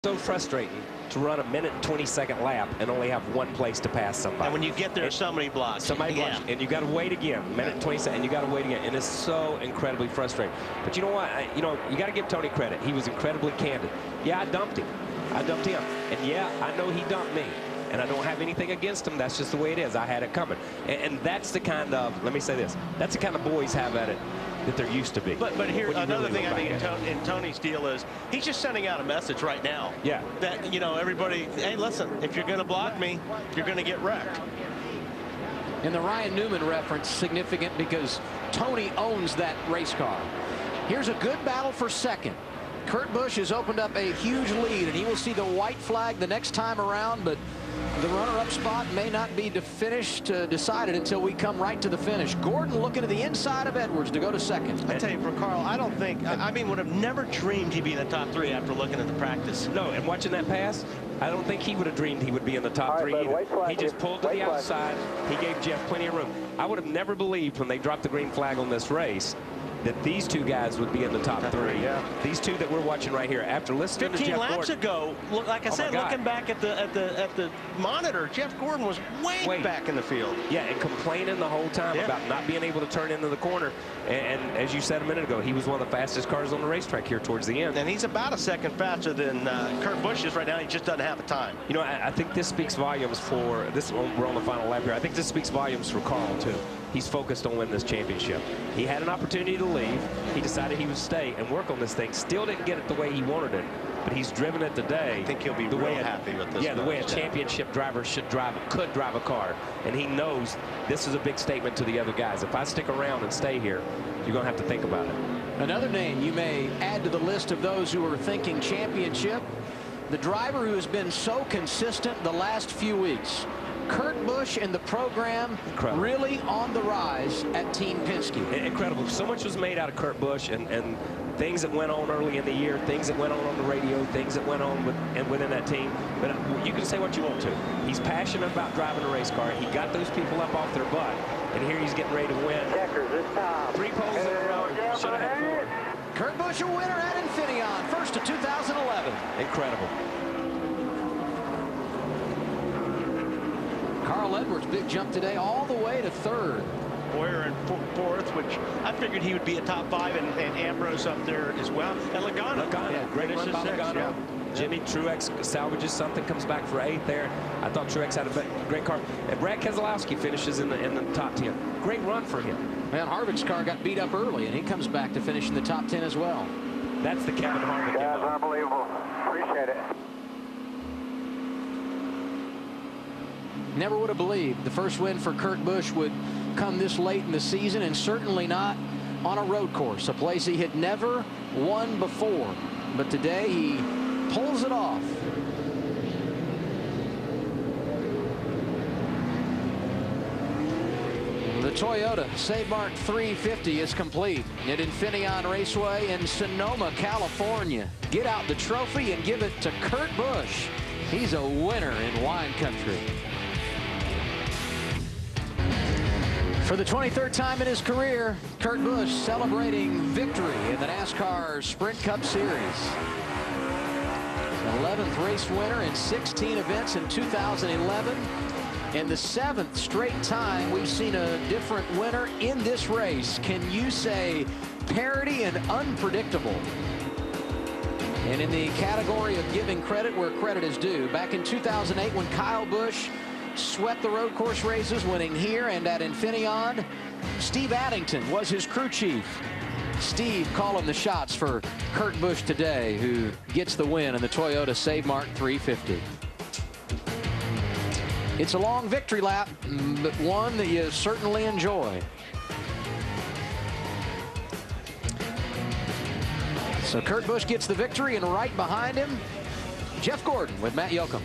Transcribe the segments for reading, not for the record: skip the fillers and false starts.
So frustrating to run a 1:20 lap and only have one place to pass somebody. And when you get there, somebody blocks. Somebody blocks, and you got to wait again. 1:20, and you got to wait again, and it's so incredibly frustrating. But you know what? You got to give Tony credit. He was incredibly candid. Yeah, I dumped him. And yeah, I know he dumped me. And I don't have anything against him. That's just the way it is. I had it coming. And that's the kind of, let me say this, that's the kind of boys have at it that they're used to be. But here, another thing I think in Tony's deal is he's just sending out a message right now. Yeah. That, everybody, hey, listen, if you're going to block me, you're going to get wrecked. And the Ryan Newman reference significant because Tony owns that race car. Here's a good battle for second. Kurt Busch has opened up a huge lead, and he will see the white flag the next time around, but the runner-up spot may not be decided until we come right to the finish. Gordon looking to the inside of Edwards to go to second. I tell you, for Carl, I don't think, I mean, would have never dreamed he'd be in the top three after looking at the practice. No, and watching that pass, I don't think he would have dreamed he would be in the top three either. He just pulled to the outside. He gave Jeff plenty of room. I would have never believed when they dropped the green flag on this race that these two guys would be in the top three. Yeah. These two that we're watching right here. After listening to Jeff Gordon. 15 laps ago, like I said, looking back at the monitor, Jeff Gordon was way back in the field. Yeah, and complaining the whole time about not being able to turn into the corner. And as you said a minute ago, he was one of the fastest cars on the racetrack here towards the end. And he's about a second faster than Kurt Busch is right now. He just doesn't have the time. I think this speaks volumes for this. We're on the final lap here. I think this speaks volumes for Carl too. He's focused on winning this championship. He had an opportunity to leave. He decided he would stay and work on this thing. Still didn't get it the way he wanted it, but he's driven it today. I think he'll be real happy with this. Yeah, the way a championship driver could drive a car. And he knows this is a big statement to the other guys. If I stick around and stay here, you're going to have to think about it. Another name you may add to the list of those who are thinking championship, the driver who has been so consistent the last few weeks. Kurt Busch and the program really on the rise at Team Penske. Incredible. So much was made out of Kurt Busch and things that went on early in the year, things that went on the radio, things that went on within that team. But you can say what you want to. He's passionate about driving a race car. He got those people up off their butt, and here he's getting ready to win. Checkers this time. 3 poles in a row. Should have had 4. Kurt Busch a winner at Infineon, first of 2011. Incredible. Carl Edwards, big jump today all the way to third. Boyer in fourth, which I figured he would be a top 5, and Ambrose up there as well. And Logano. Yeah, great run by Logano. Yeah. Jimmy Truex salvages something, comes back for 8th there. I thought Truex had a great car. And Brad Keselowski finishes in the top 10. Great run for him. Man, Harvick's car got beat up early, and he comes back to finish in the top 10 as well. That's the Kevin Harvick. Guys, unbelievable. Appreciate it. Never would have believed the first win for Kurt Busch would come this late in the season, and certainly not on a road course, a place he had never won before. But today he pulls it off. The Toyota Savemart 350 is complete at Infineon Raceway in Sonoma, California. Get out the trophy and give it to Kurt Busch. He's a winner in wine country. For the 23rd time in his career, Kurt Busch celebrating victory in the NASCAR Sprint Cup Series. 11th race winner in 16 events in 2011. And the 7th straight time we've seen a different winner in this race. Can you say parity and unpredictable? And in the category of giving credit where credit is due, back in 2008 when Kyle Busch swept the road course races, winning here and at Infineon, Steve Addington was his crew chief. Steve calling the shots for Kurt Busch today, who gets the win in the Toyota Savemart 350. It's a long victory lap, but one that you certainly enjoy. So Kurt Busch gets the victory, and right behind him, Jeff Gordon with Matt Yoakum.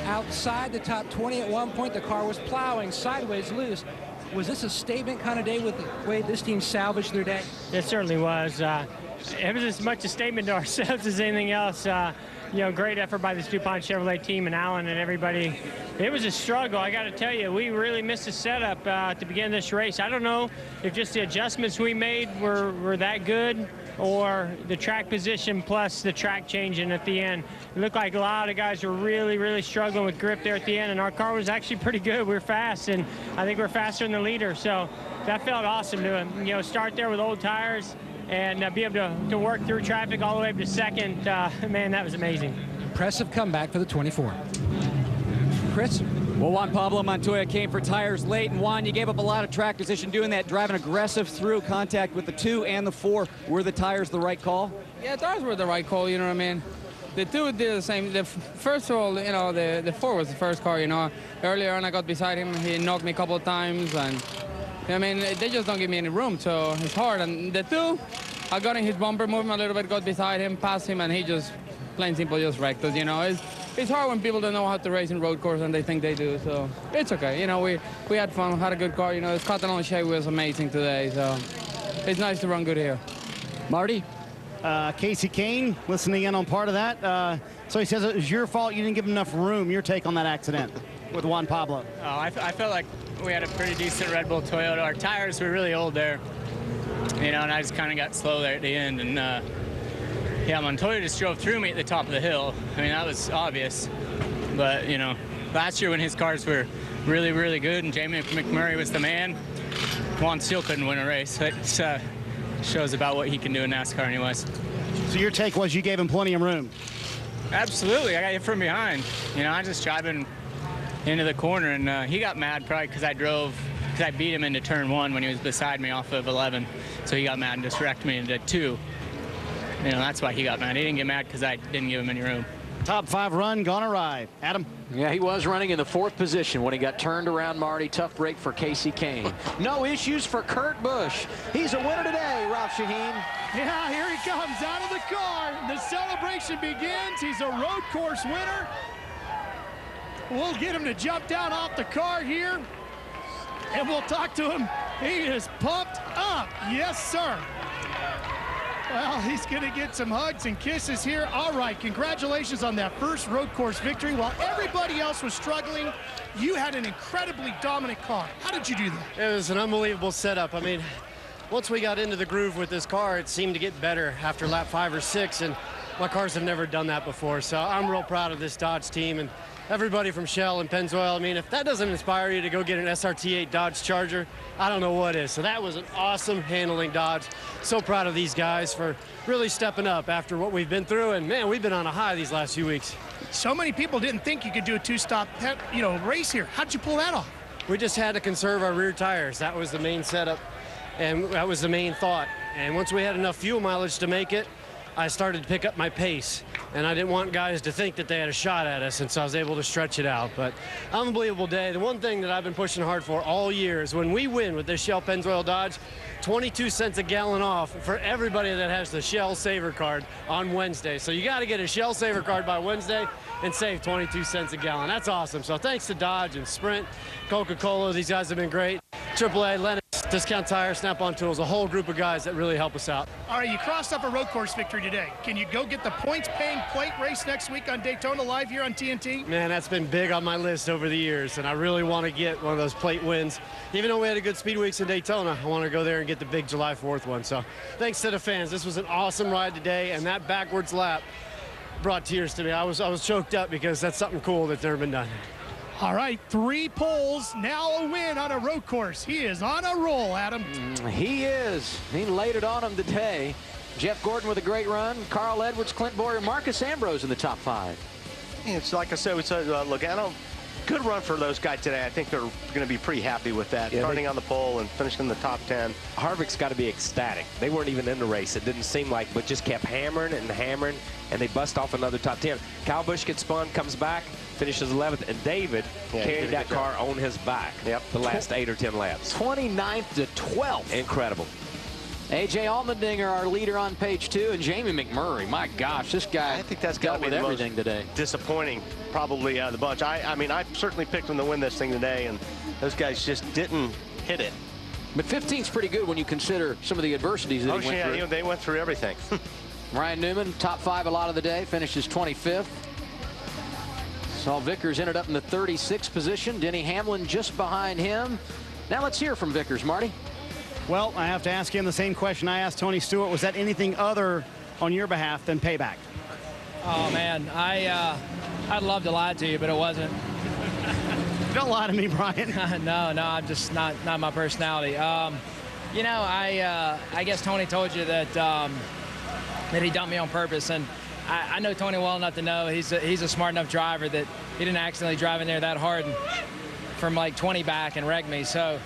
Outside the top 20 at one point, the car was plowing sideways loose. Was this a statement kind of day with the way this team salvaged their day? It certainly was. It was as much a statement to ourselves as anything else. Great effort by this DuPont Chevrolet team and Alan and everybody. It was a struggle. I got to tell you, we really missed the setup to begin this race. I don't know if just the adjustments we made were that good. or the track position plus the track changing at the end. It looked like a lot of guys were really struggling with grip there at the end, and our car was actually pretty good. We were fast, and I think we're faster than the leader, so that felt awesome to start there with old tires and be able to work through traffic all the way up to second. Man, that was amazing. Impressive comeback for the 24. Chris? Well, Juan Pablo Montoya came for tires late, and Juan, you gave up a lot of track position doing that, driving aggressive through contact with the 2 and the 4. Were the tires the right call? Yeah, tires were the right call, you know what I mean? The 2 did the same. First of all, the 4 was the first car, Earlier on, I got beside him. He knocked me a couple of times, and, they just don't give me any room, so it's hard. And the 2, I got in his bumper, moved him a little bit, got beside him, passed him, and he just, plain simple, just wrecked us, It's hard when people don't know how to race in road course and they think they do, so it's okay. We had fun, had a good car. The cotton on shape was amazing today, so it's nice to run good here. Marty? Casey Kane listening in on part of that. So he says it was your fault you didn't give him enough room. Your take on that accident with Juan Pablo? Oh, I felt like we had a pretty decent Red Bull Toyota. Our tires were really old there, and I just kind of got slow there at the end, and yeah, Montoya just drove through me at the top of the hill. That was obvious. But, last year when his cars were really good and Jamie McMurray was the man, Juan still couldn't win a race. It shows about what he can do in NASCAR anyways. So your take was you gave him plenty of room? Absolutely. I got hit from behind. I just driving into the corner, and he got mad probably because I beat him into turn 1 when he was beside me off of 11. So he got mad and just wrecked me into 2. That's why he got mad. He didn't get mad because I didn't give him any room. Top 5 run gone awry. Adam? Yeah, he was running in the 4th position when he got turned around, Marty. Tough break for Casey Kane. No issues for Kurt Busch. He's a winner today, Ralph Shaheen. Yeah, here he comes out of the car. The celebration begins. He's a road course winner. We'll get him to jump down off the car here, and we'll talk to him. He is pumped up. Yes, sir. Well, he's going to get some hugs and kisses here. All right, congratulations on that first road course victory. While everybody else was struggling, you had an incredibly dominant car. How did you do that? It was an unbelievable setup. Once we got into the groove with this car, it seemed to get better after lap 5 or 6, and my cars have never done that before. So I'm real proud of this Dodge team and everybody from Shell and Pennzoil. If that doesn't inspire you to go get an SRT8 Dodge Charger, I don't know what is. So that was an awesome handling Dodge. So proud of these guys for really stepping up after what we've been through. And man, we've been on a high these last few weeks. So many people didn't think you could do a 2-stop, race here. How'd you pull that off? We just had to conserve our rear tires. That was the main setup, and that was the main thought. And once we had enough fuel mileage to make it, I started to pick up my pace, and I didn't want guys to think that they had a shot at us, and so I was able to stretch it out. But unbelievable day. The one thing that I've been pushing hard for all year is when we win with this Shell Pennzoil Dodge, 22 cents a gallon off for everybody that has the Shell Saver card on Wednesday. So you got to get a Shell Saver card by Wednesday and save 22 cents a gallon. That's awesome. So thanks to Dodge and Sprint, Coca-Cola. These guys have been great. AAA, Lennox, Discount Tire, Snap-on Tools, a whole group of guys that really help us out. All right, you crossed up a road course victory today. Can you go get the points-paying plate race next week on Daytona live here on TNT? Man, that's been big on my list over the years, and I really want to get one of those plate wins. Even though we had a good speed weeks in Daytona, I want to go there and get the big July 4th one. So thanks to the fans. This was an awesome ride today, and that backwards lap brought tears to me. I was choked up because that's something cool that's never been done. All right, 3 poles, now a win on a road course. He is on a roll, Adam. He is. He laid it on him today. Jeff Gordon with a great run. Carl Edwards, Clint Boyer, Marcus Ambrose in the top 5. It's like I said, it's Logano. Good run for those guys today. I think they're going to be pretty happy with that, starting on the pole and finishing in the top 10. Harvick's got to be ecstatic. They weren't even in the race. It didn't seem like, but just kept hammering and hammering, and they bust off another top 10. Kyle Busch gets spun, comes back, finishes 11th, and David carried that car on his back the last 8 or 10 laps. 29th to 12th. Incredible. A.J. Allmendinger, our leader on page 2, and Jamie McMurray. My gosh, this guy I think that's got to be the everything most today. Disappointing, probably, the bunch. I mean, I certainly picked them to win this thing today, and those guys just didn't hit it. But 15's pretty good when you consider some of the adversities that he went through. They went through everything. Ryan Newman, top 5 a lot of the day, finishes 25th. Saul Vickers ended up in the 36th position. Denny Hamlin just behind him. Now let's hear from Vickers, Marty. Well, I have to ask him the same question I asked Tony Stewart. Was that anything other on your behalf than payback? Oh, man, I'd love to lie to you, but it wasn't. Don't lie to me, Brian. No, I'm just not my personality. You know, I guess Tony told you that that he dumped me on purpose, and I know Tony well enough to know he's a smart enough driver that he didn't accidentally drive in there that hard from like 20 back and wreck me. So,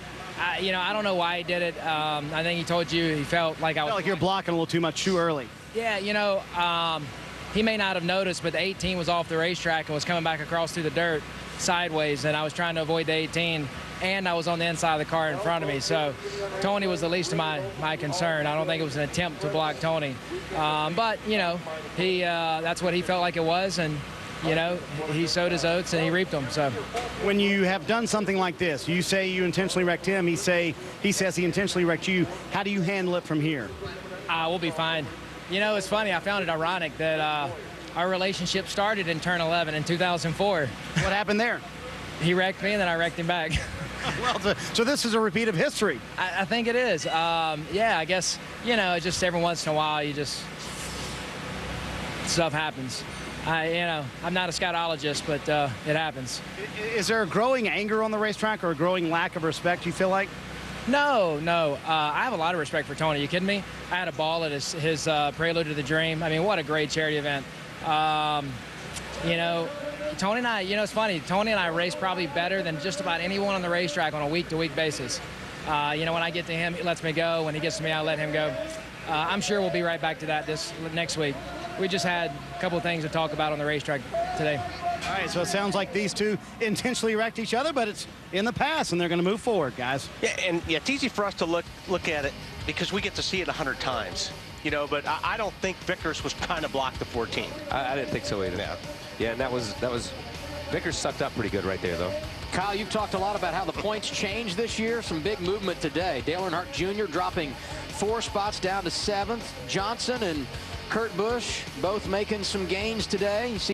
you know, I don't know why he did it. I think he told you he felt like I was. Felt like you're blocking a little too much too early. Yeah, you know, he may not have noticed, but the 18 was off the racetrack and was coming back across through the dirt sideways, and I was trying to avoid the 18, and I was on the inside of the car in front of me. So Tony was the least of my concern. I don't think it was an attempt to block Tony. But, you know, that's what he felt like it was, and, you know, he sowed his oats and he reaped them. So when you have done something like this, you say you intentionally wrecked him, he says he intentionally wrecked you. How do you handle it from here? We'll be fine. You know, it's funny. I found it ironic that our relationship started in turn 11 in 2004. What happened there? He wrecked me, and then I wrecked him back. Well, so this is a repeat of history. I think it is. Yeah, I guess, you know, just every once in a while, stuff happens. You know, I'm not a scatologist, but it happens. Is there a growing anger on the racetrack or a growing lack of respect, you feel like? No. I have a lot of respect for Tony. Are you kidding me? I had a ball at his Prelude to the Dream. I mean, what a great charity event. You know, Tony and I, you know, it's funny. Tony and I race probably better than just about anyone on the racetrack on a week-to-week basis. You know, when I get to him, he lets me go. When he gets to me, I let him go. I'm sure we'll be right back to that this next week. We just had a couple of things to talk about on the racetrack today. All right, so it sounds like these two intentionally wrecked each other, but it's in the past, and they're going to move forward, guys. Yeah, and yeah, it's easy for us to look at it because we get to see it 100 times. You know, but I don't think Vickers was trying to block the 14. I didn't think so either. Yeah, and that was Vickers sucked up pretty good right there, though. Kyle, you've talked a lot about how the points changed this year. Some big movement today. Dale Earnhardt Jr. dropping 4 spots down to 7th. Johnson and Kurt Busch both making some gains today. You see